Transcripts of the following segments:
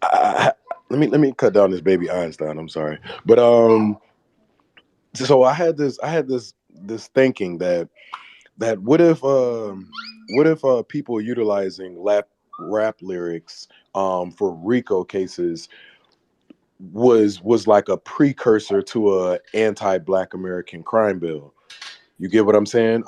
I, let me cut down this baby Einstein. I'm sorry, but so I had this thinking that what if people utilizing rap lyrics for RICO cases was like a precursor to a anti-Black American crime bill. You get what I'm saying?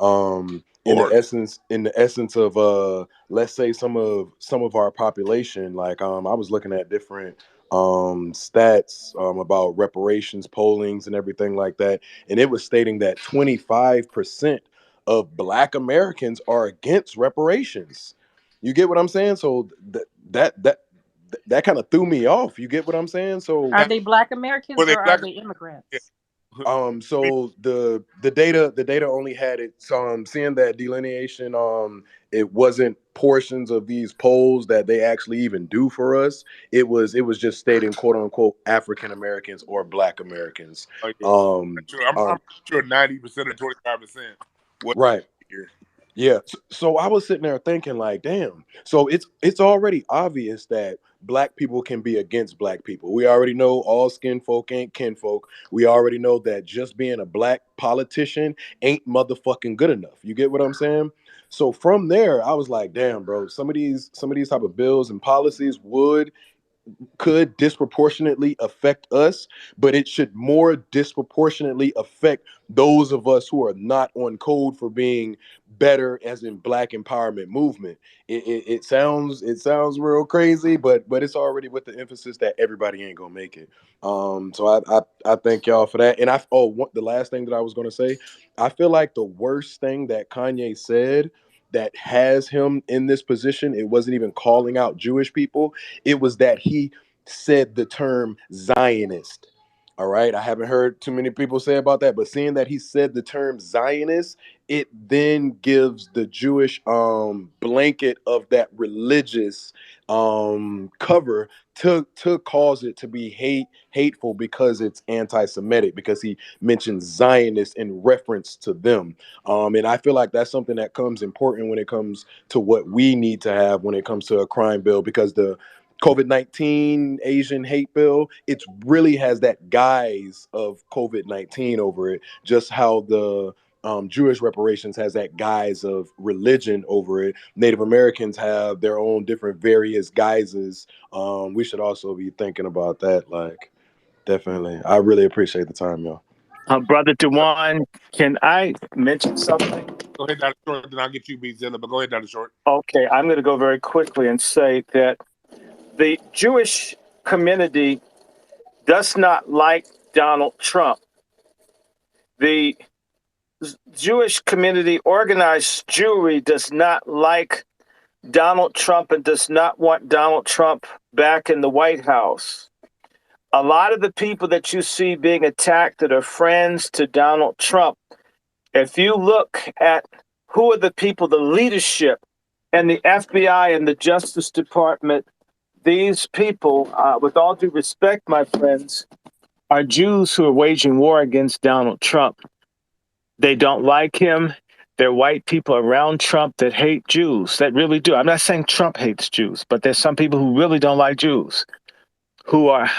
In the Or essence of let's say some of our population, like I was looking at different stats about reparations pollings and everything like that, and it was stating that 25% of Black Americans are against reparations. You get what I'm saying? So that kind of threw me off. You get what I'm saying? So Are that they Black were Americans they or are black? they Yeah. immigrants? so the data only had it. So seeing that delineation, it wasn't portions of these polls that they actually even do for us. It was just stating quote unquote African Americans or Black Americans. Oh yeah. Um, Sure. I'm um, sure 90% or 25% was right. here. Yeah. So I was sitting there thinking, like, damn. So it's already obvious that Black people can be against Black people. We already know all skin folk ain't kinfolk. We already know that just being a Black politician ain't motherfucking good enough. You get what I'm saying? So from there, I was like, damn, bro. Some of these type of bills and policies could disproportionately affect us, but it should more disproportionately affect those of us who are not on code for being better, as in Black empowerment movement. It sounds real crazy, but it's already with the emphasis that everybody ain't gonna make it. So I thank y'all for that. And the last thing that I was gonna say, I feel like the worst thing that Kanye said that has him in this position, it wasn't even calling out Jewish people. It was that he said the term Zionist. All right. I haven't heard too many people say about that, but seeing that he said the term Zionist, it then gives the Jewish blanket of that religious cover to cause it to be hateful because it's anti-Semitic, because he mentions Zionists in reference to them. And I feel like that's something that comes important when it comes to what we need to have when it comes to a crime bill, because the COVID-19 Asian hate bill, it really has that guise of COVID-19 over it, just how the Jewish reparations has that guise of religion over it. Native Americans have their own different various guises. We should also be thinking about that. Like, definitely. I really appreciate the time, y'all. Brother Dewan, can I mention something? Go ahead, Dr. Short, then I'll get you, B Zilla. But go ahead, Dr. Short. Okay, I'm going to go very quickly and say that the Jewish community does not like Donald Trump. The Jewish community, organized Jewry, does not like Donald Trump and does not want Donald Trump back in the White House. A lot of the people that you see being attacked that are friends to Donald Trump, if you look at who are the people, the leadership and the FBI and the Justice Department, these people, with all due respect, my friends, are Jews who are waging war against Donald Trump. They don't like him. They're white people around Trump that hate Jews, that really do. I'm not saying Trump hates Jews, but there's some people who really don't like Jews, who are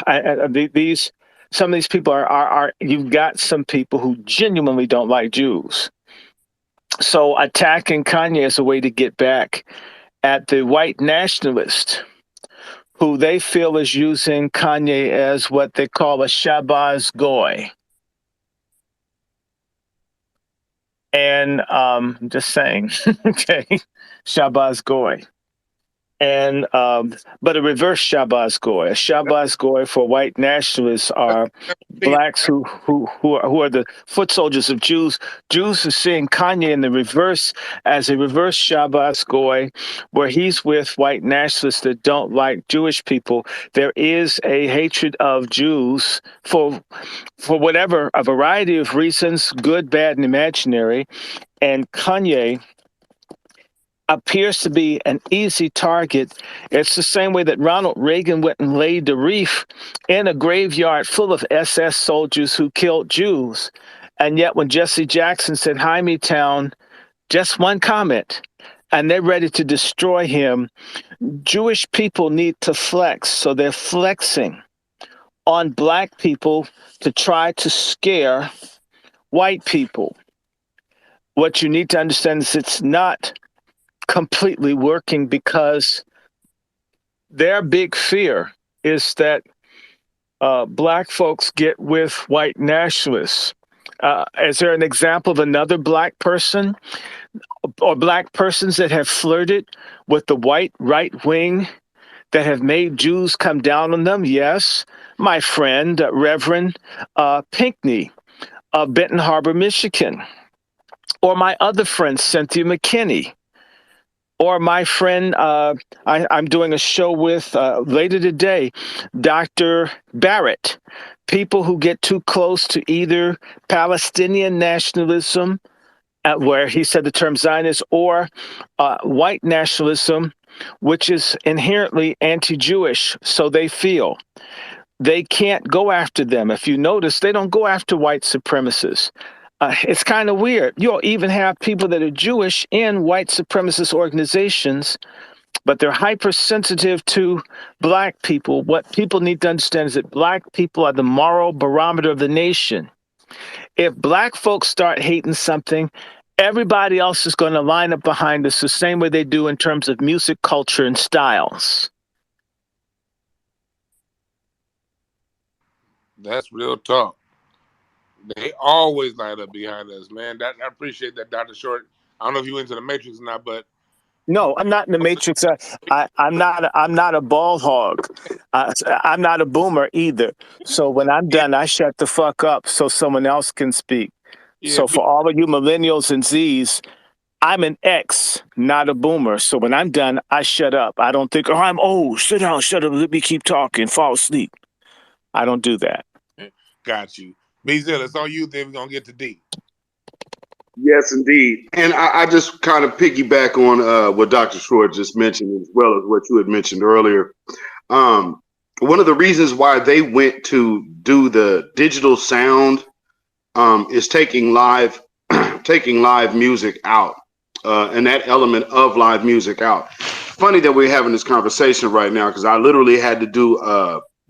these. Some of these people are. You've got some people who genuinely don't like Jews. So attacking Kanye is a way to get back at the white nationalist who they feel is using Kanye as what they call a Shabbos goy. And just saying, okay, Shabbos goy. And but a reverse Shabbos goy. A Shabbos goy for white nationalists are See, blacks who are the foot soldiers of Jews. Jews are seeing Kanye in the reverse as a reverse Shabbos goy, where he's with white nationalists that don't like Jewish people. There is a hatred of Jews for whatever, a variety of reasons, good, bad, and imaginary. And Kanye appears to be an easy target. It's the same way that Ronald Reagan went and laid the wreath in a graveyard full of SS soldiers who killed Jews. And yet when Jesse Jackson said, "Hi, me town," just one comment, and they're ready to destroy him. Jewish people need to flex, so they're flexing on black people to try to scare white people. What you need to understand is it's not completely working, because their big fear is that black folks get with white nationalists. Is there an example of another black person or black persons that have flirted with the white right wing that have made Jews come down on them? Yes. My friend, Reverend Pinckney of Benton Harbor, Michigan, or my other friend, Cynthia McKinney, or my friend, I'm doing a show with later today, Dr. Barrett. People who get too close to either Palestinian nationalism, where he said the term Zionist, or white nationalism, which is inherently anti-Jewish. So they feel they can't go after them. If you notice, they don't go after white supremacists. It's kind of weird. You'll even have people that are Jewish in white supremacist organizations, but they're hypersensitive to black people. What people need to understand is that black people are the moral barometer of the nation. If black folks start hating something, everybody else is going to line up behind us the same way they do in terms of music, culture, and styles. That's real talk. They always line up behind us, man. That I appreciate that, Dr. Short. I don't know if you into the Matrix or not, but No, I'm not in the matrix. I'm not a ball hog. I'm not a boomer either. So when I'm yeah, done, I shut the fuck up so someone else can speak. yeah, So for all of you millennials and Z's, I'm an X, not a boomer. So when I'm done, I shut up. I don't think, oh, I'm old. Sit down, shut up, let me keep talking, fall asleep. I don't do that. got you. B-Zilla, it's on you. Then we're gonna get to D. Yes, indeed. And I just kind of piggyback on what Dr. Short just mentioned, as well as what you had mentioned earlier. Um, One of the reasons why they went to do the digital sound is taking live taking live music out, and that element of live music out. Funny that we're having this conversation right now, because I literally had to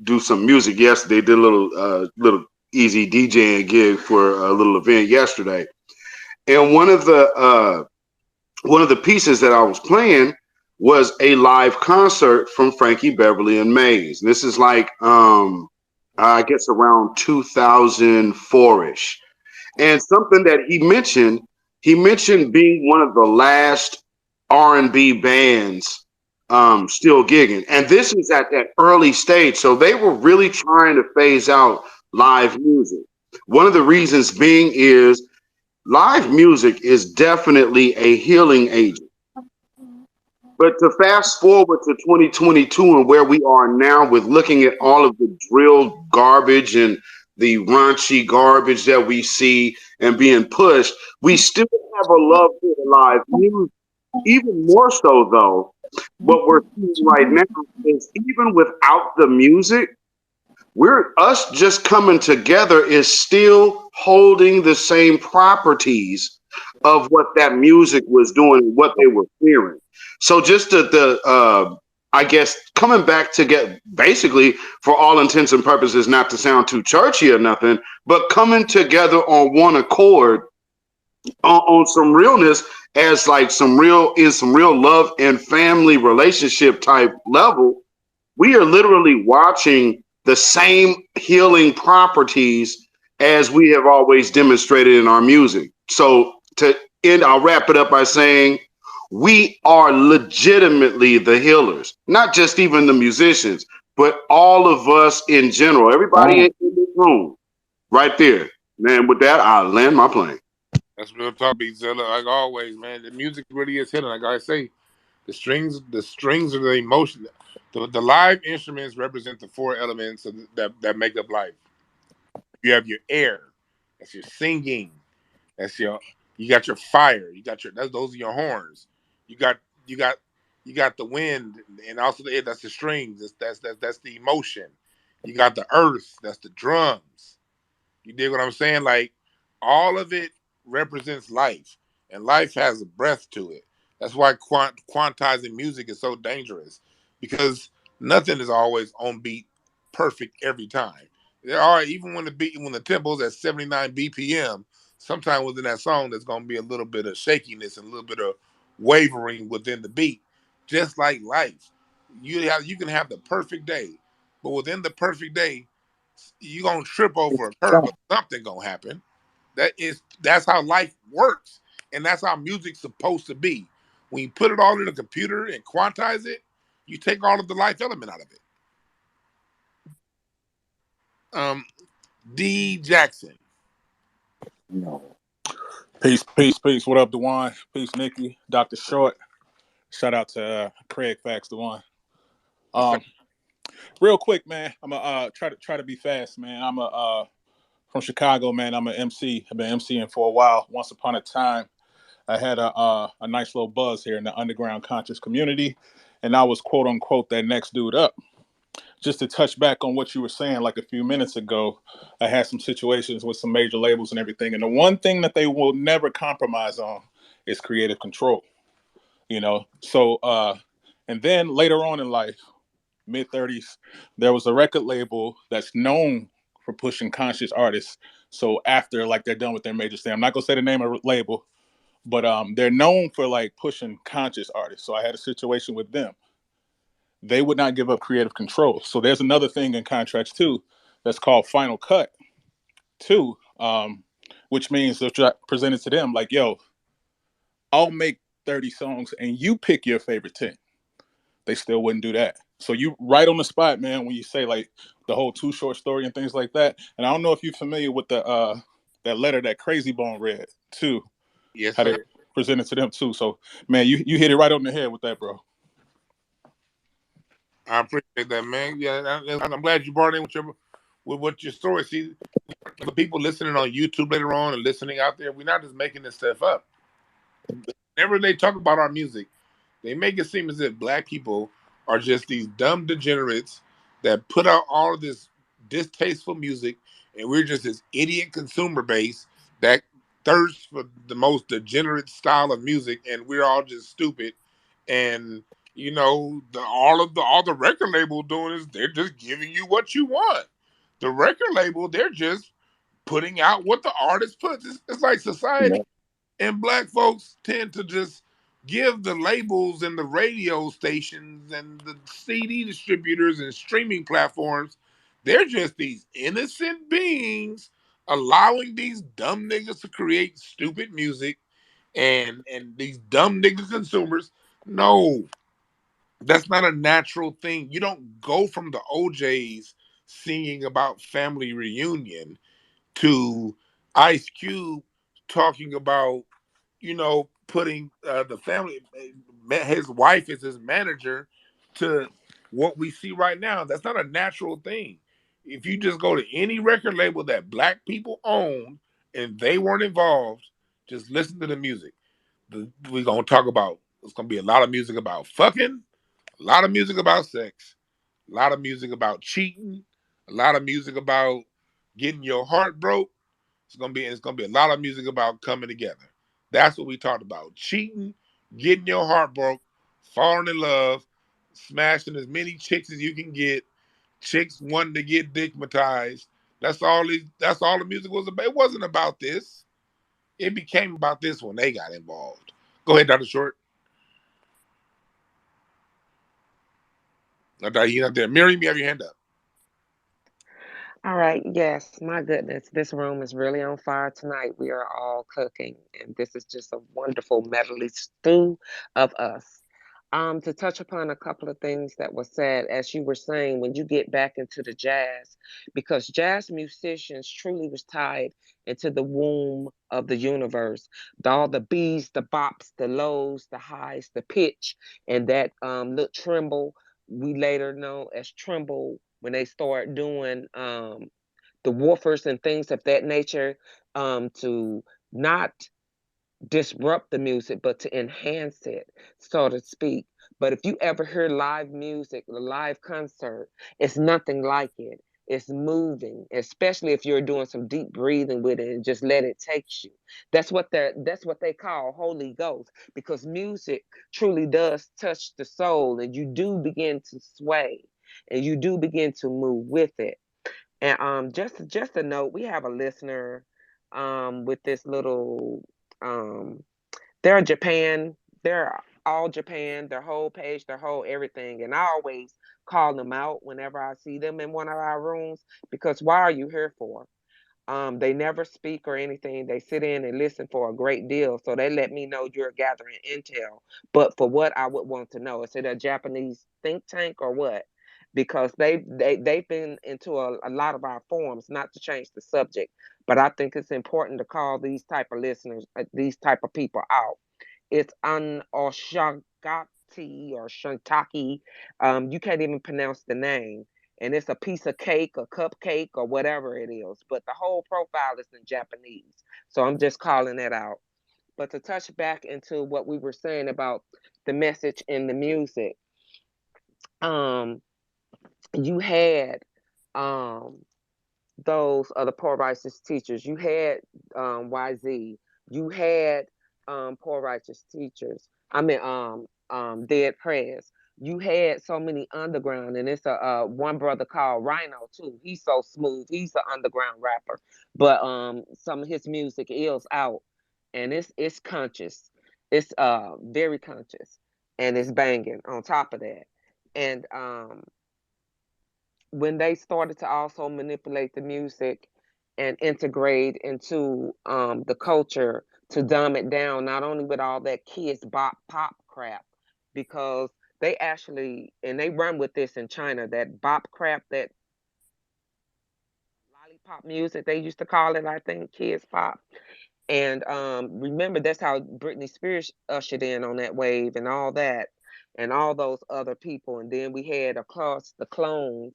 do some music yesterday. Did a little easy DJing gig for a little event yesterday, and one of the pieces that I was playing was a live concert from Frankie Beverly and Maze. This is like I guess around 2004ish. And something that he mentioned being one of the last R&B bands still gigging. And this is at that early stage. So they were really trying to phase out live music. One of the reasons being is live music is definitely a healing agent. But to fast forward to 2022 and where we are now with looking at all of the drill garbage and the raunchy garbage that we see and being pushed, we still have a love for the live music. Even more so, though, what we're seeing right now is even without the music, we're us just coming together is still holding the same properties of what that music was doing and what they were fearing. So just I guess coming back to get basically for all intents and purposes, not to sound too churchy or nothing, but coming together on one accord on some realness as like some real love and family relationship type level. We are literally watching the same healing properties as we have always demonstrated in our music. So to end, I'll wrap it up by saying we are legitimately the healers, not just even the musicians, but all of us in general, everybody Oh. in this room, right there. Man, with that, I'll land my plane. That's real talk, B-Zilla. Like always, man. The music really is hitting. Like I say, the strings are the emotion. The live instruments represent the four elements that make up life. You have your air, that's your singing, that's your you got your fire, you got your those are your horns. You got you got you got the wind and also the air, that's the strings, that's the emotion. You got the earth, that's the drums. You dig what I'm saying? Like all of it represents life, and life has a breath to it. That's why quantizing music is so dangerous, because nothing is always on beat, perfect every time. There are, even when the tempo's at 79 BPM, sometimes within that song there's gonna be a little bit of shakiness and a little bit of wavering within the beat. Just like life, you can have the perfect day, but within the perfect day, you're gonna trip over a curb, but something gonna happen. That's how life works, and that's how music's supposed to be. When you put it all in a computer and quantize it, you take all of the life element out of it. Um, D Jackson. Peace, peace, peace. What up, Dwann? Peace, Nikki, Dr. Short. Shout out to Craig Fax, Dwann. What's that? Um, Real quick, man. I'm gonna try to be fast, man. I'm a from Chicago, man. I'm an MC. I've been MCing for a while. Once upon a time, I had a nice little buzz here in the underground conscious community, and I was quote unquote that next dude up. Just to touch back on what you were saying like a few minutes ago, I had some situations with some major labels and everything, and the one thing that they will never compromise on is creative control. So and then later on in life, mid 30s, there was a record label that's known for pushing conscious artists. So after like they're done with their major stay, I'm not gonna say the name of the label, but they're known for like pushing conscious artists. So I had a situation with them. They would not give up creative control. So there's another thing in contracts too that's called final cut too, which means if you presented to them like, yo, I'll make 30 songs and you pick your favorite 10. They still wouldn't do that. So you right on the spot, man, when you say like the whole Too Short story and things like that. And I don't know if you're familiar with the that letter that Crazy Bone read too, Yes, how sir. they presented to them too. So man, you hit it right on the head with that, bro. I appreciate that, man. Yeah, I'm glad you brought in with what your story. See, the people listening on YouTube later on and listening out there, we're not just making this stuff up. Whenever they talk about our music, they make it seem as if black people are just these dumb degenerates that put out all of this distasteful music, and we're just this idiot consumer base that thirsts for the most degenerate style of music, and we're all just stupid. And all the record label doing is they're just giving you what you want. The record label, they're just putting out what the artist puts. It's like society and black folks tend to just give the labels and the radio stations and the CD distributors and streaming platforms, they're just these innocent beings allowing these dumb niggas to create stupid music and these dumb nigga consumers. No, that's not a natural thing. You don't go from the OJs singing about family reunion to Ice Cube talking about, putting the family, his wife is his manager, to what we see right now. That's not a natural thing. If you just go to any record label that black people own and they weren't involved, just listen to the music. We're going to talk about, it's going to be a lot of music about fucking, a lot of music about sex, a lot of music about cheating, a lot of music about getting your heart broke. It's gonna be a lot of music about coming together. That's what we talked about. Cheating, getting your heart broke, falling in love, smashing as many chicks as you can get, chicks wanting to get dickmatized. That's all the music was about. It wasn't about this. It became about this when they got involved. Go ahead, Dr. Short. No, Dr. You're not there. Miriam, you have your hand up. All right, yes, my goodness, this room is really on fire tonight. We are all cooking, and this is just a wonderful medley stew of us. To touch upon a couple of things that were said, as you were saying, when you get back into the jazz, because jazz musicians truly was tied into the womb of the universe. All the B's, the bops, the lows, the highs, the pitch, and that little tremble, we later know as tremble when they start doing the woofers and things of that nature, to not disrupt the music, but to enhance it, so to speak. But if you ever hear live music, a live concert, it's nothing like it. It's moving, especially if you're doing some deep breathing with it and just let it take you. That's what they call Holy Ghost, because music truly does touch the soul, and you do begin to sway, and you do begin to move with it. And just a note, we have a listener with this little um they're Japan. They're all Japan, their whole page, their whole everything. And I always call them out whenever I see them in one of our rooms, because why are you here for? They never speak or anything. They sit in and listen for a great deal. So they let me know you're gathering intel. But for what, I would want to know, is it a Japanese think tank or what? Because they've been into a lot of our forums, not to change the subject, but I think it's important to call these type of listeners, these type of people out. It's an Oshagati or Shantaki. You can't even pronounce the name. And it's a piece of cake, a cupcake, or whatever it is. But the whole profile is in Japanese. So I'm just calling that out. But to touch back into what we were saying about the message in the music, um, you had um, those are the poor righteous teachers. You had YZ. You had poor righteous teachers. I mean, dead prayers. You had so many underground, and it's a one brother called Rhino too. He's so smooth. He's an underground rapper, but some of his music is out, and it's conscious. It's very conscious, and it's banging. On top of that, and when they started to also manipulate the music and integrate into the culture to dumb it down, not only with all that kids bop pop crap, because they actually, and they run with this in China, that bop crap, that lollipop music they used to call it, I think, kids pop. And remember, that's how Britney Spears ushered in on that wave and all that, and all those other people. And then we had, of course, the clones,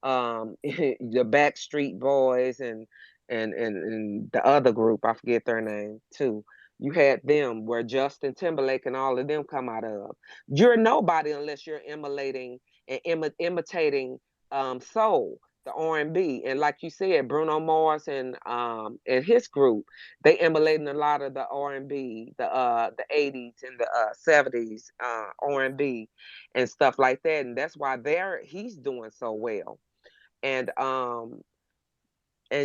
the Backstreet Boys, and the other group, I forget their name too. You had them, where Justin Timberlake and all of them come out of. You're nobody unless you're emulating and imitating soul, the R&B. And like you said, Bruno Mars and his group, they emulating a lot of the R&B, the 80s and the 70s R&B and stuff like that, and that's why he's doing so well. And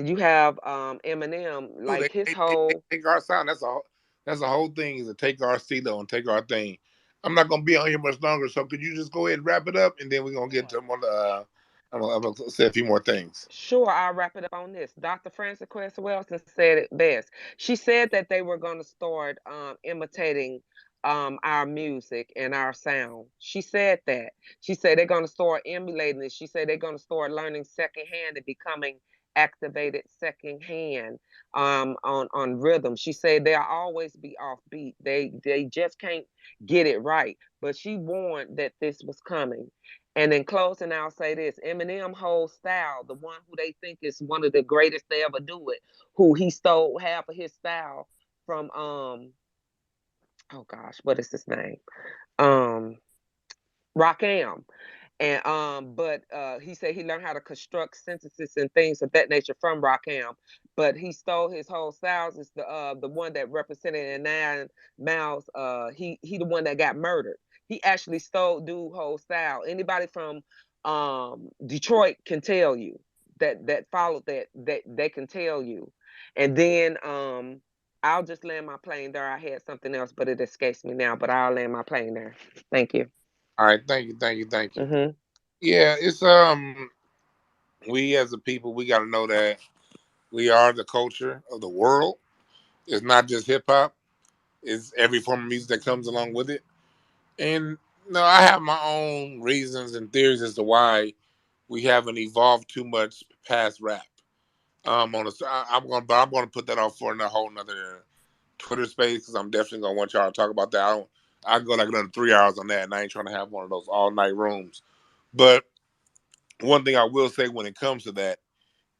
you have Eminem, Ooh, like his they whole. take our sound. That's the whole thing, is to take our stilo and take our thing. I'm not gonna be on here much longer, so could you just go ahead and wrap it up, and then we're gonna get to one. I'm gonna say a few more things. Sure, I'll wrap it up on this. Dr. Frances Cress Welsing said it best. She said that they were going to start imitating our music and our sound. She said that. She said they're going to start emulating it. She said they're going to start learning secondhand and becoming activated secondhand on rhythm. She said they'll always be offbeat. They just can't get it right. But she warned that this was coming. And in closing, I'll say this: Eminem whole style, the one who they think is one of the greatest they ever do it, who he stole half of his style from oh gosh, what is his name? Um Rakim. And but he said he learned how to construct sentences and things of that nature from Rakim, but he stole his whole styles. Is the one that represented in Nine Miles. He the one that got murdered. He actually stole dude whole style. Anybody from Detroit can tell you that followed that they can tell you. And then I'll just land my plane there. I had something else, but it escapes me now. But I'll land my plane there. Thank you. All right, thank you, thank you, thank you. Hmm. Yeah, it's we as a people, we got to know that we are the culture of the world. It's not just hip hop; it's every form of music that comes along with it. And no, I have my own reasons and theories as to why we haven't evolved too much past rap. I'm gonna put that off for a whole nother Twitter space, because I'm definitely gonna want y'all to talk about that. I can go like another 3 hours on that, and I ain't trying to have one of those all night rooms. But one thing I will say when it comes to that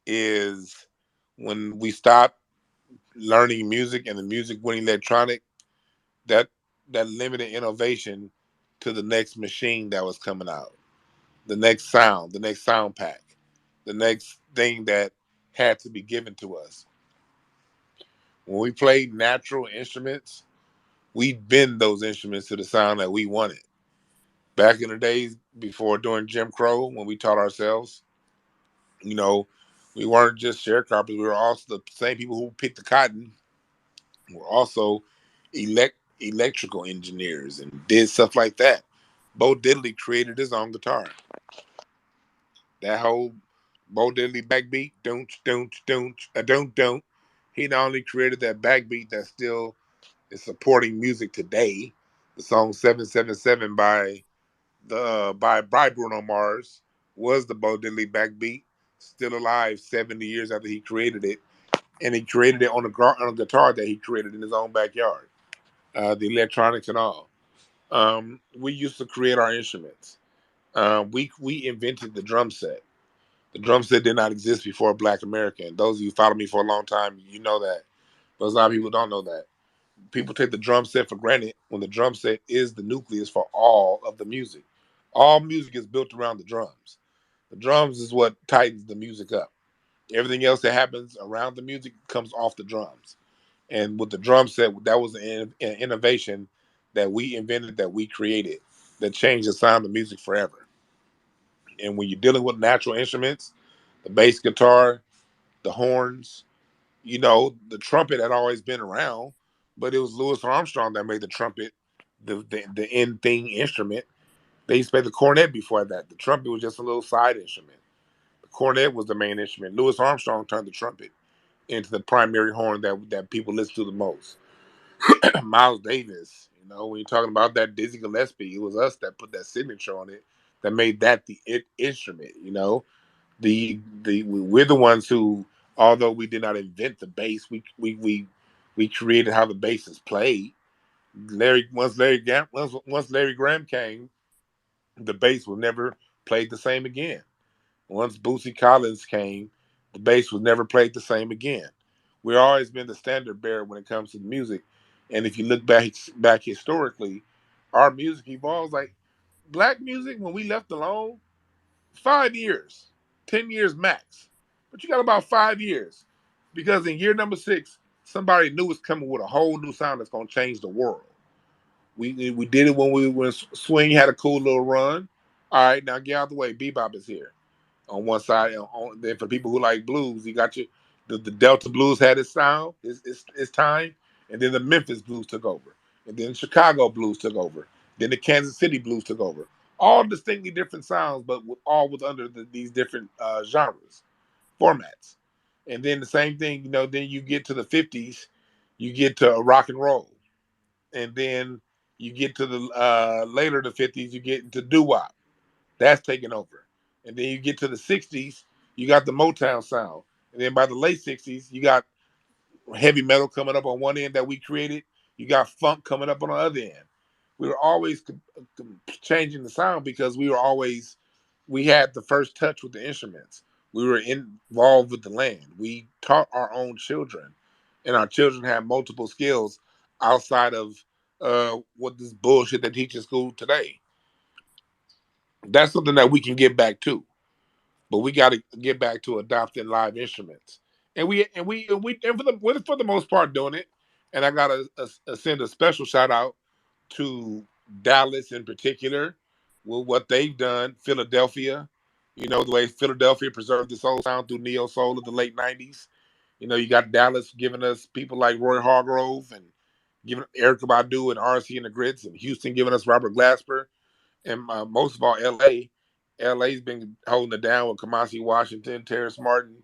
is, when we stop learning music and the music went electronic, that that limited innovation to the next machine that was coming out, the next sound pack, the next thing that had to be given to us. When we played natural instruments, we bend those instruments to the sound that we wanted. Back in the days before during Jim Crow, when we taught ourselves, you know, we weren't just sharecroppers. We were also the same people who picked the cotton. Were also electrical engineers and did stuff like that. Bo Diddley created his own guitar. That whole Bo Diddley backbeat, don't. He not only created that backbeat that still is supporting music today. The song 777 by Bruno Mars was the Bo Diddley backbeat, still alive 70 years after he created it, and he created it on a guitar that he created in his own backyard. The electronics and all. We used to create our instruments. We invented the drum set. The drum set did not exist before Black America. And those of you who followed me for a long time, you know that. But a lot of people don't know that. People take the drum set for granted when the drum set is the nucleus for all of the music. All music is built around the drums. The drums is what tightens the music up. Everything else that happens around the music comes off the drums. And with the drum set, that was an innovation that we invented, that we created, that changed the sound of music forever. And when you're dealing with natural instruments, the bass guitar, the horns, the trumpet had always been around, but it was Louis Armstrong that made the trumpet the end thing instrument. They used to play the cornet before that. The trumpet was just a little side instrument. The cornet was the main instrument. Louis Armstrong turned the trumpet into the primary horn that people listen to the most. Miles Davis, when you're talking about that Dizzy Gillespie, it was us that put that signature on it, that made that the instrument. We're the ones who, although we did not invent the bass, we created how the bass is played. Once Larry Graham came, the bass was never played the same again. Once Bootsy Collins came, the bass was never played the same again. We've always been the standard bearer when it comes to the music. And if you look back historically, our music evolves like black music when we left alone, 5 years, 10 years max. But you got about 5 years. Because in year number 6, somebody new is coming with a whole new sound that's gonna change the world. We did it when swing had a cool little run. All right, now get out the way. Bebop is here on one side. Then for people who like blues, you got the Delta blues had its sound, its time, and then the Memphis blues took over, and then Chicago blues took over, then the Kansas City blues took over. All distinctly different sounds, but all with under these different genres, formats. And then the same thing, then you get to the 50s, you get to rock and roll, and then you get to the later the 50s, you get into doo wop. That's taking over. And then you get to the 60s, you got the Motown sound. And then by the late 60s, you got heavy metal coming up on one end that we created. You got funk coming up on the other end. We were always changing the sound because we had the first touch with the instruments. We were involved with the land. We taught our own children, and our children have multiple skills outside of what this bullshit they teach in school today. That's something that we can get back to. But we got to get back to adopting live instruments, and for the most part doing it. And I got to send a special shout out to Dallas in particular with what they've done. Philadelphia, the way Philadelphia preserved its soul sound through neo soul of the late '90s. You got Dallas giving us people like Roy Hargrove and giving Erica Badu and RC and the Grits, and Houston giving us Robert Glasper, and most of all, LA. LA's been holding it down with Kamasi Washington, Terrace Martin.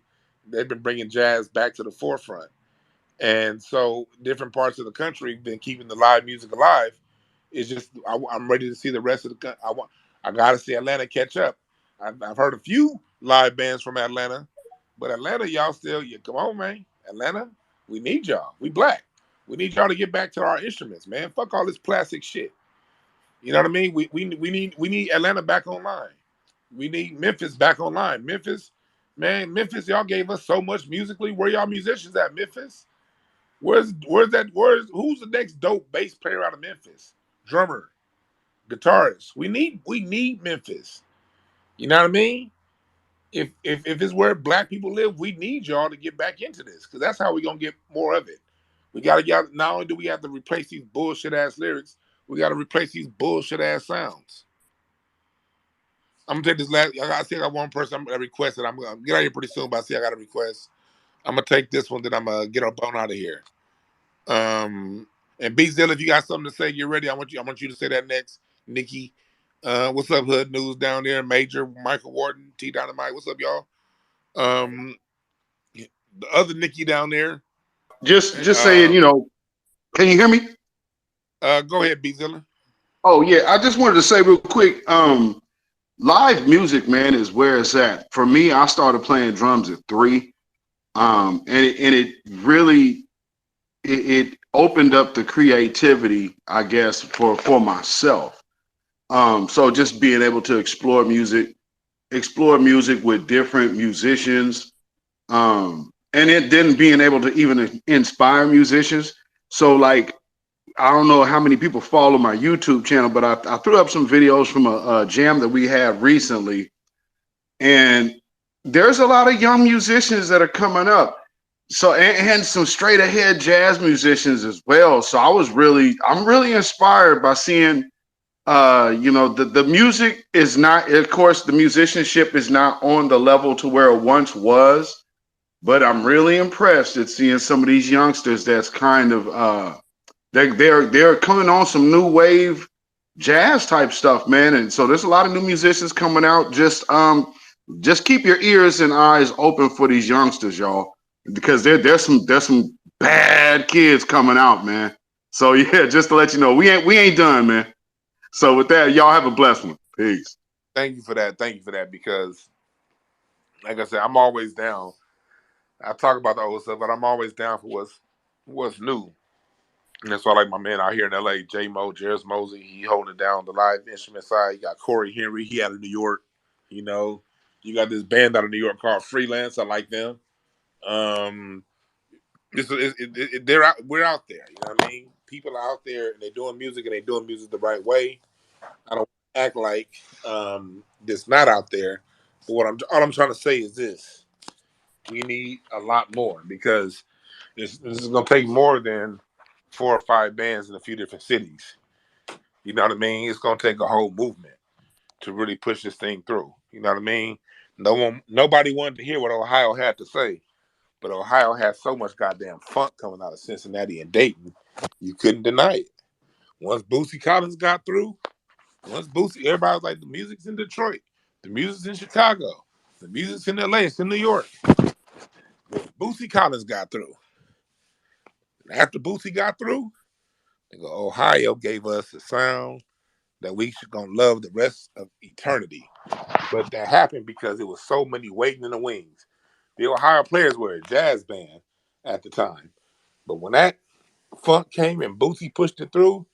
They've been bringing jazz back to the forefront. And so different parts of the country have been keeping the live music alive. It's just I'm ready to see the rest of the country. I got to see Atlanta catch up. I've heard a few live bands from Atlanta, but Atlanta, y'all still, come on, man. Atlanta, we need y'all. We black. We need y'all to get back to our instruments, man. Fuck all this plastic shit. You know what I mean? We need Atlanta back online. We need Memphis back online. Memphis, man, Memphis, y'all gave us so much musically. Where y'all musicians at, Memphis? Who's the next dope bass player out of Memphis? Drummer, guitarist. We need Memphis. You know what I mean? if it's where black people live, we need y'all to get back into this because that's how we're gonna get more of it. We gotta get not only do we have to replace these bullshit ass lyrics, we gotta replace these bullshit ass sounds. I'm gonna take this last. I see I got one person that requested. I'm gonna get out of here pretty soon, but I see I got a request. I'm gonna take this one, then I'm gonna get up on out of here. Um, and B Zilla, if you got something to say, get ready. I want you to say that next. Nikki, what's up, Hood News down there? Major, Michael Warden, T Dynamite. What's up, y'all? Um, the other Nikki down there. Just saying, can you hear me? Go ahead, B Zilla. Oh yeah, I just wanted to say real quick, live music, man, is where it's at. For me, I started playing drums at 3. And it really it opened up the creativity, I guess, for myself. So just being able to explore music with different musicians, and it then being able to even inspire musicians. So like, I don't know how many people follow my YouTube channel, but I threw up some videos from a jam that we had recently, and there's a lot of young musicians that are coming up. So and some straight ahead jazz musicians as well. So I'm really inspired by seeing the music is not, of course, the musicianship is not on the level to where it once was, but I'm really impressed at seeing some of these youngsters that's kind of they're coming on some new wave jazz type stuff, man. And so there's a lot of new musicians coming out. Just keep your ears and eyes open for these youngsters, y'all, because there's some bad kids coming out, man. So yeah, just to let you know, we ain't done, man. So with that, y'all have a blessed one. Peace. Thank you for that. Thank you for that because, like I said, I'm always down. I talk about the old stuff, but I'm always down for what's new. And that's why I like my man out here in LA, J Mo, Jerris Mosey. He holding it down the live instrument side. You got Corey Henry, he out of New York. You know, you got this band out of New York called Freelance. I like them. Um, they're out. We're out there. You know what I mean? People are out there and they're doing music and they're doing music the right way. I don't act like this not out there. But all I'm trying to say is this: we need a lot more because this is going to take more than 4 or 5 bands in a few different cities. You know what I mean? It's going to take a whole movement to really push this thing through. You know what I mean? Nobody wanted to hear what Ohio had to say, but Ohio has so much goddamn funk coming out of Cincinnati and Dayton, you couldn't deny it. Once Boosie Collins got through, everybody was like, the music's in Detroit, the music's in Chicago, the music's in LA, it's in New York. Boosie Collins got through. And after Boosie got through, Ohio gave us a sound that we should gonna love the rest of eternity. But that happened because it was so many waiting in the wings. The Ohio players were a jazz band at the time. But when that funk came and Bootsy pushed it through,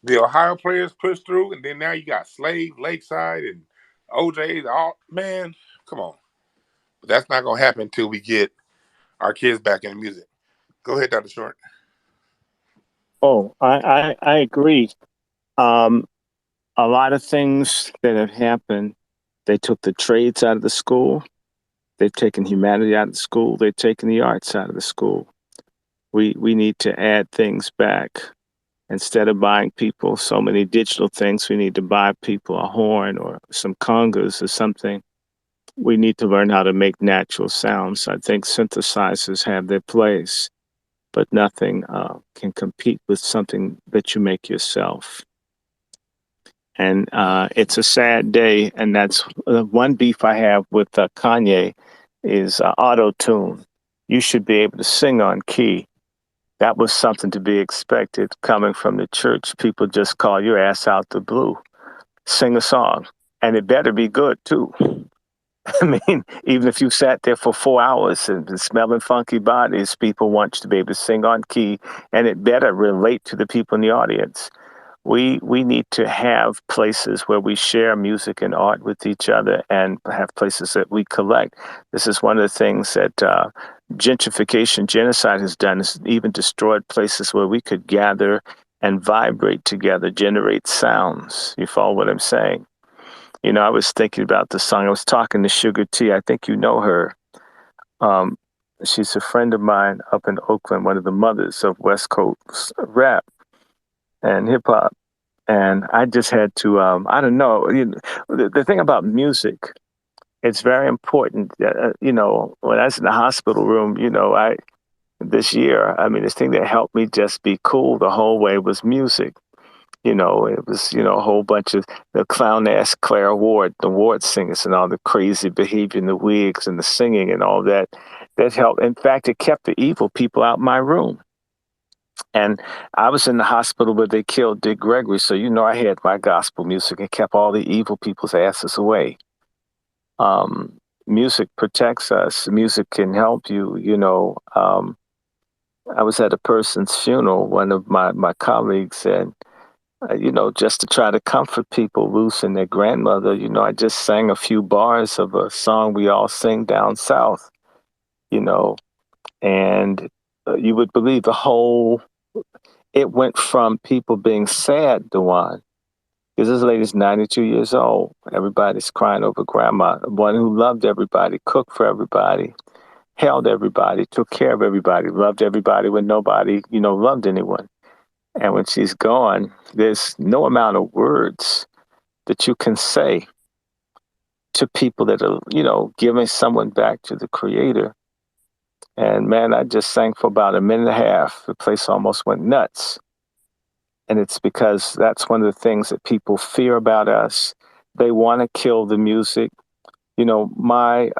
the Ohio players pushed through, and then now you got Slave, Lakeside, and OJ's. All man, come on. But that's not gonna happen until we get our kids back in the music. Go ahead, Dr. Short. Oh, I agree. Um, a lot of things that have happened, they took the trades out of the school. They've taken humanity out of the school. They've taken the arts out of the school. We need to add things back. Instead of buying people so many digital things, we need to buy people a horn or some congas or something. We need to learn how to make natural sounds. I think synthesizers have their place, but nothing can compete with something that you make yourself. And it's a sad day, and that's one beef I have with Kanye is auto tune. You should be able to sing on key. That was something to be expected coming from the church. People just call your ass out the blue. Sing a song, and it better be good too. I mean, even if you sat there for 4 hours and been smelling funky bodies, people want you to be able to sing on key, and it better relate to the people in the audience. We need to have places where we share music and art with each other and have places that we collect. This is one of the things that gentrification, genocide has done, is even destroyed places where we could gather and vibrate together, generate sounds. You follow what I'm saying? I was thinking about the song. I was talking to Sugar T. I think you know her. Um, she's a friend of mine up in Oakland, one of the mothers of West Coast rap and hip hop. And I just had to, I don't know, the thing about music, it's very important. When I was in the hospital room, this year, I mean, this thing that helped me just be cool the whole way was music. It was, a whole bunch of the clown ass Claire Ward, the Ward singers, and all the crazy behavior and the wigs and the singing and all that. That helped. In fact, it kept the evil people out my room. And I was in the hospital where they killed Dick Gregory. So, I had my gospel music and kept all the evil people's asses away. Music protects us. Music can help you. I was at a person's funeral. One of my colleagues said, just to try to comfort people losing their grandmother, I just sang a few bars of a song we all sing down south, you know, and you would believe it went from people being sad, Dwann, because this lady's 92 years old. Everybody's crying over grandma, one who loved everybody, cooked for everybody, held everybody, took care of everybody, loved everybody when nobody, loved anyone. And when she's gone, there's no amount of words that you can say to people that are, giving someone back to the creator. And man, I just sang for about a minute and a half. The place almost went nuts. And it's because that's one of the things that people fear about us. They want to kill the music. My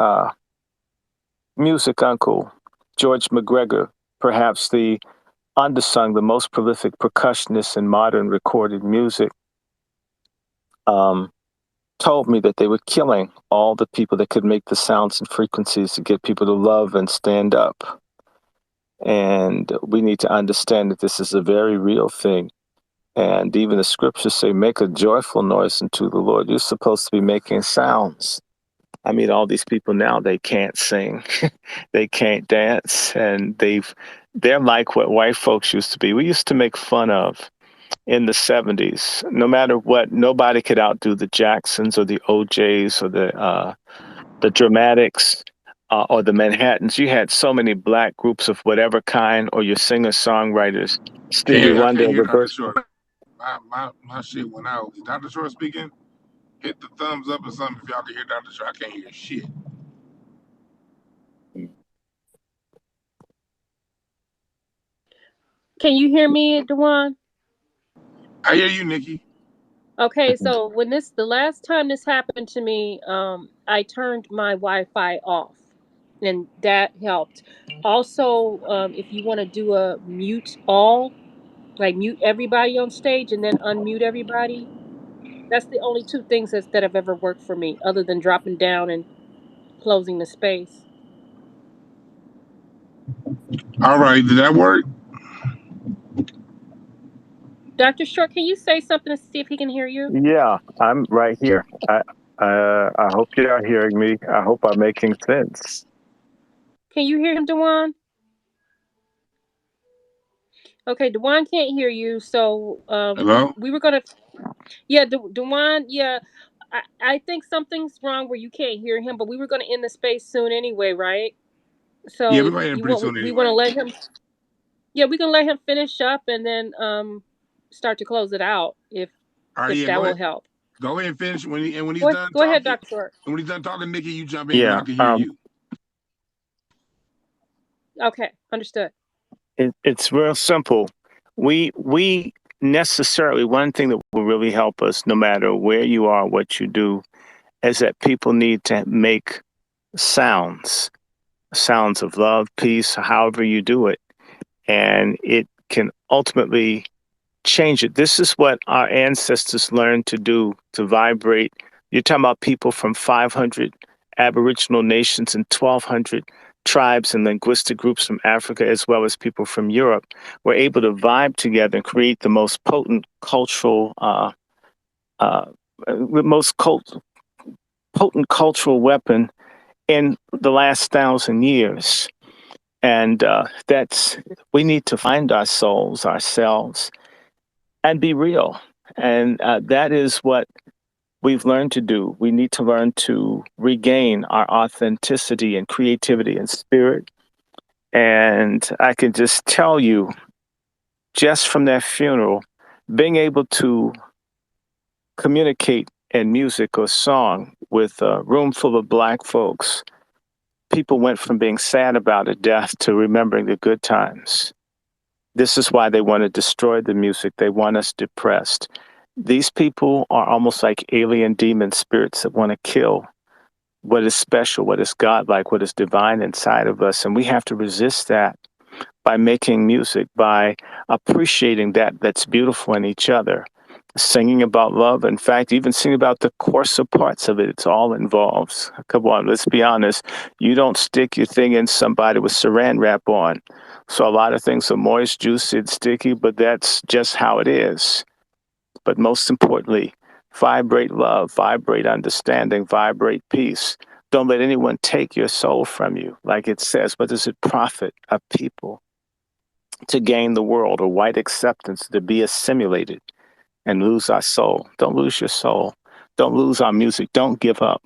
music uncle, George McGregor, perhaps the undersung, the most prolific percussionist in modern recorded music, um, told me that they were killing all the people that could make the sounds and frequencies to get people to love and stand up. And we need to understand that this is a very real thing. And even the scriptures say, make a joyful noise unto the Lord. You're supposed to be making sounds. I mean, all these people now, they can't sing, they can't dance, and they're like what white folks used to be. We used to make fun of in the 70s. No matter what, nobody could outdo the Jacksons or the OJs or the Dramatics or the Manhattans. You had so many black groups of whatever kind, or your singer-songwriters, Stevie I can't Wonder, hear Dr. Roberta. Short. My shit went out. Is Dr. Short speaking? Hit the thumbs up or something if y'all can hear Dr. Short. I can't hear shit. Can you hear me, Dewan? I hear you, Nikki. Okay, so when the last time this happened to me, I turned my Wi-Fi off, and that helped. Also, if you want to do a mute all, like mute everybody on stage and then unmute everybody, that's the only two things that have ever worked for me, other than dropping down and closing the space. All right, did that work? Dr. Short, can you say something to see if he can hear you? Yeah, I'm right here. I hope you are hearing me. I hope I'm making sense. Can you hear him, Dewan? Okay, Dewan can't hear you, so Hello? we were gonna. Yeah, Dewan. Yeah, I think something's wrong where you can't hear him, but we were gonna end the space soon anyway, right? Yeah, So we're going to end you pretty want soon we want to anyway. let him. Yeah, we can let him finish up and then start to close it out All right, if yeah, that go will ahead. help. Go ahead and finish. When he's done Go ahead, talking, Doctor Short. and when he's done talking, Nikki, you jump in because Yeah, I can hear you. Okay, understood. it's real simple. We necessarily, one thing that will really help us, no matter where you are, what you do, is that people need to make sounds, sounds of love, peace, however you do it, and it can ultimately change it. This is what our ancestors learned to do, to vibrate. You're talking about people from 500 Aboriginal nations and 1,200 tribes and linguistic groups from Africa, as well as people from Europe, were able to vibe together and create the most potent cultural, uh, the most potent cultural weapon in the last 1,000 years. And we need to find our souls, ourselves, and be real. And that is what we've learned to do. We need to learn to regain our authenticity and creativity and spirit. And I can just tell you, just from that funeral, being able to communicate in music or song with a room full of Black folks, people went from being sad about a death to remembering the good times. This is why they want to destroy the music. They want us depressed. These people are almost like alien demon spirits that want to kill what is special, what is godlike, what is divine inside of us. And we have to resist that by making music, by appreciating that that's beautiful in each other, singing about love. In fact, even singing about the coarser parts of it. It's all involves. Come on, let's be honest. You don't stick your thing in somebody with saran wrap on. So a lot of things are moist, juicy, and sticky, but that's just how it is. But most importantly, vibrate love, vibrate understanding, vibrate peace. Don't let anyone take your soul from you. Like it says, what does it profit a people to gain the world or white acceptance, to be assimilated and lose our soul? Don't lose your soul. Don't lose our music. Don't give up.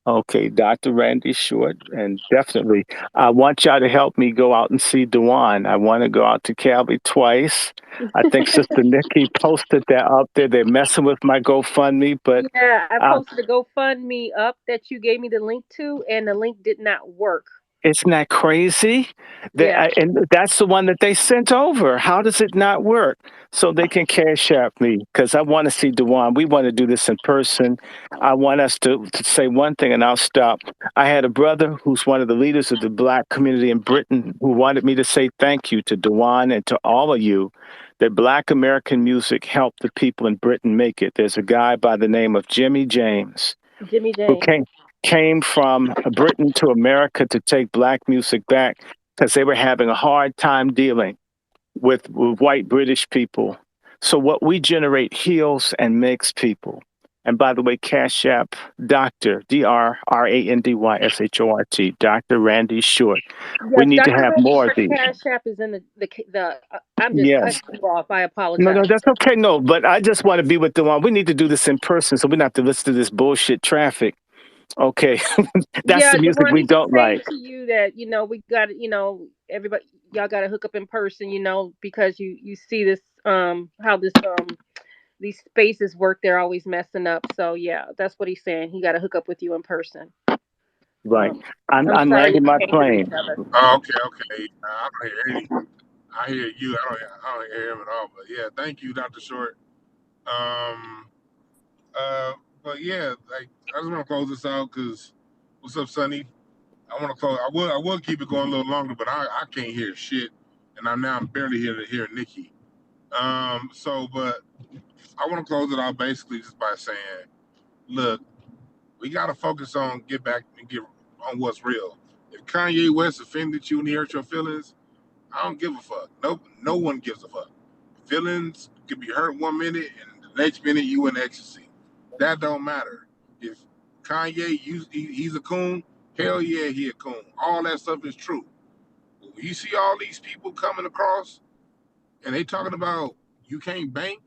Okay, Dr. Randy Short, and definitely, I want y'all to help me go out and see Dwann. I want to go out to Cali twice. I think Sister Nikki posted that up there. They're messing with my GoFundMe, but Yeah, I uh, posted a GoFundMe up that you gave me the link to, and the link did not work. isn't that crazy? Yeah, And that's the one that they sent over. How does it not work? So they can cash app me because I want to see Dwann. We want to do this in person. I want us to say one thing and I'll stop. I had a brother who's one of the leaders of the Black community in Britain who wanted me to say thank you to Dwann and to all of you that Black American music helped the people in Britain make it. There's a guy by the name of Jimmy James Jimmy who James. came from Britain to America to take Black music back because they were having a hard time dealing with white British people. So what we generate heals and makes people. And by the way, Cash App, Dr. DrRandyShort, Dr. Randy Short. We Yes, need to Dr. have Randy more of Short these. Cash App is in the. I'm just Yes. cutting you off. I No, no, apologize. that's okay. No, but I just want to be with the one. We need to do this in person so we don't have to listen to this bullshit traffic. Okay. That's Yeah, the music Dewan, we he's just don't saying like. to you that we got everybody, y'all got to hook up in person, because you see this how this these spaces work. They're always messing up. So yeah, that's what he's saying. He got to hook up with you in person. Right. Um, I'm I'm I'm sorry landing we my can't hear each plane. other. Oh, okay, okay. I don't hear any. I hear you. I don't hear him at all. But yeah, thank you, Dr. Short. Um, but yeah, like I just want to close this out because what's up, Sonny? I want to close. I will keep it going a little longer, but I can't hear shit, and I'm barely hear Nikki. But I want to close it out basically just by saying, look, we got to focus on get back and get on what's real. If Kanye West offended you and he hurt your feelings, I don't give a fuck. No one gives a fuck. Feelings could be hurt 1 minute and the next minute you in ecstasy. That don't matter. If he's a coon, hell yeah, he a coon. All that stuff is true. But when you see all these people coming across and they talking about you can't bank,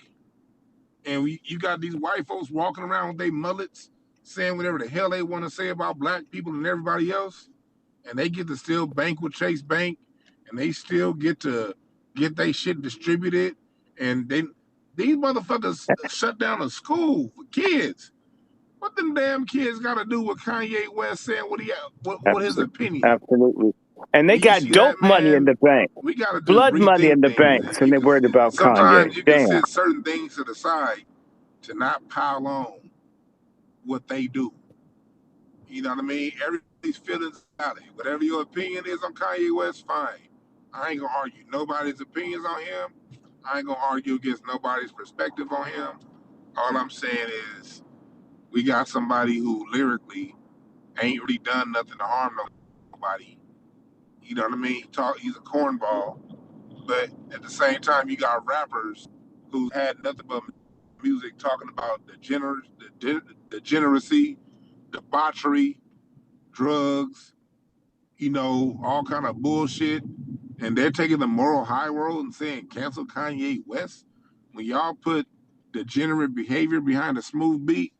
and you got these white folks walking around with their mullets saying whatever the hell they want to say about black people and everybody else, and they get to still bank with Chase Bank, and they still get to get their shit distributed, and these motherfuckers shut down a school for kids. What them damn kids got to do with Kanye West saying what his opinion? Absolutely. And they You got see that, dope money in man? the bank, We got to just blood money rethink in the things, banks, and and they're worried about Kanye. sometimes you can Damn. set certain things to the side to not pile on what they do. You know what I mean? Everybody's feelings valid. Whatever your opinion is on Kanye West, fine. I ain't gonna argue nobody's opinions on him. I ain't gonna argue against nobody's perspective on him. All I'm saying is we got somebody who lyrically ain't really done nothing to harm nobody. You know what I mean? He's a cornball, but at the same time, you got rappers who had nothing but music talking about degeneracy, debauchery, drugs, all kind of bullshit, and they're taking the moral high road and saying cancel Kanye West. When y'all put degenerate behavior behind a smooth beat.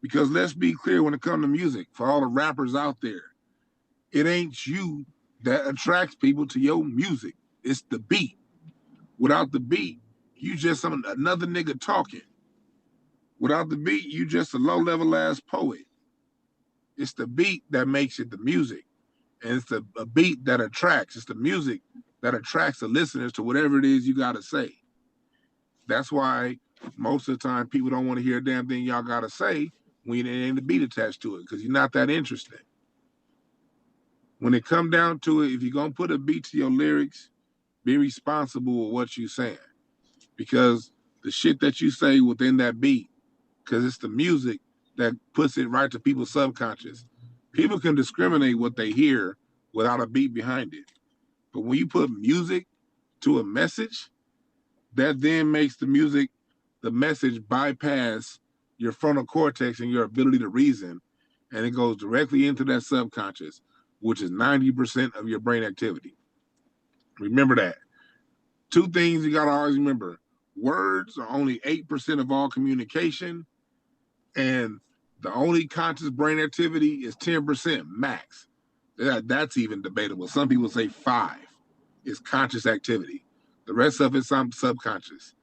Because let's be clear when it comes to music, for all the rappers out there, it ain't you that attracts people to your music. It's the beat. Without the beat, you just another nigga talking. Without the beat, you just a low level ass poet. It's the beat that makes it the music. And it's a beat that attracts. It's the music that attracts the listeners to whatever it is you gotta say. That's why most of the time people don't want to hear a damn thing y'all gotta say when there ain't a beat attached to it, because you're not that interested. When it come down to it, if you're gonna put a beat to your lyrics, be responsible with what you saying. Because the shit that you say within that beat, because it's the music that puts it right to people's subconscious. People can discriminate what they hear without a beat behind it. But when you put music to a message, that then makes the message bypass your frontal cortex and your ability to reason, and it goes directly into that subconscious, which is 90% of your brain activity. Remember that. Two things you gotta always remember: words are only 8% of all communication, and the only conscious brain activity is 10% max. That's even debatable. Some people say 5 is conscious activity. The rest of it's some subconscious.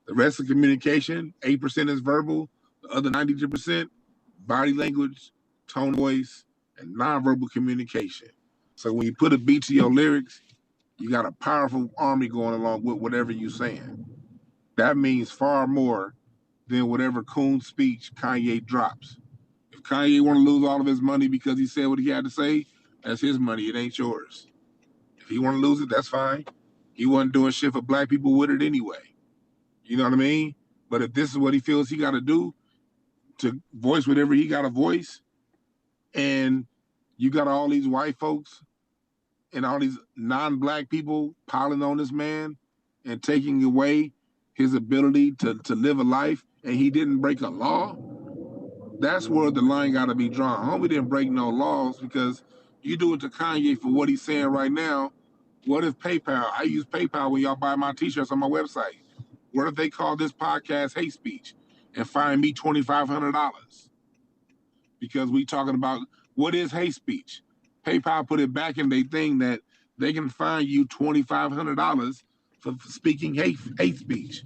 The rest of communication, 8% is verbal. The other 92%, body language, tone of voice, and nonverbal communication. So when you put a beat to your lyrics, you got a powerful army going along with whatever you're saying. That means far more than whatever coon speech Kanye drops. If Kanye want to lose all of his money because he said what he had to say, that's his money. It ain't yours. If he want to lose it, that's fine. He wasn't doing shit for black people with it anyway. You know what I mean? But if this is what he feels he got to do to voice whatever he got to voice, and you got all these white folks and all these non-black people piling on this man and taking away his ability to live a life, and he didn't break a law, that's where the line got to be drawn. Homie didn't break no laws, because you do it to Kanye for what he's saying right now. What if PayPal? I use PayPal when y'all buy my t-shirts on my website. What if they call this podcast hate speech and fine me $2,500 because we talking about what is hate speech? PayPal put it back in their thing that they can fine you $2,500 for speaking hate speech.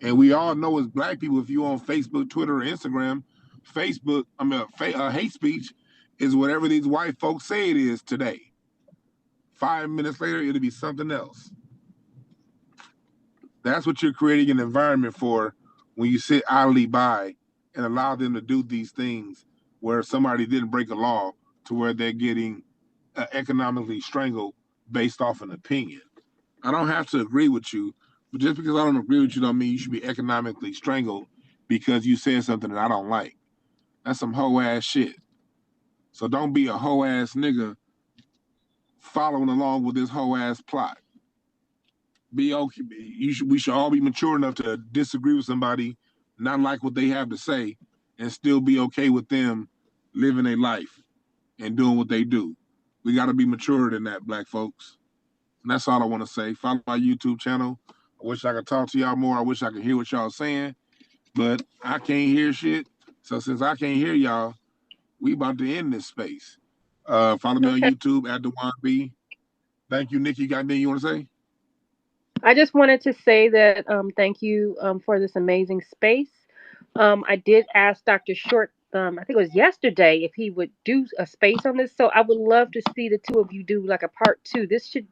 And we all know as black people, if you on Facebook, Twitter, or Instagram, hate speech is whatever these white folks say it is today. 5 minutes later, it'll be something else. That's what you're creating an environment for when you sit idly by and allow them to do these things where somebody didn't break a law to where they're getting economically strangled based off an opinion. I don't have to agree with you, but just because I don't agree with you don't mean you should be economically strangled because you said something that I don't like. That's some hoe ass shit. So don't be a hoe ass nigga following along with this hoe ass plot. Be okay. We should all be mature enough to disagree with somebody, not like what they have to say, and still be okay with them living their life and doing what they do. We got to be mature than that, black folks. And that's all I want to say. Follow my YouTube channel. I wish I could talk to y'all more. I wish I could hear what y'all saying, but I can't hear shit. So since I can't hear y'all, we about to end this space. Follow me on Okay. YouTube at Dwann B. Thank you, Nikki. You got anything you want to say? I just wanted to say that thank you for this amazing space. I did ask Dr. Short, I think it was yesterday, if he would do a space on this. So I would love to see the two of you do like a part two. This should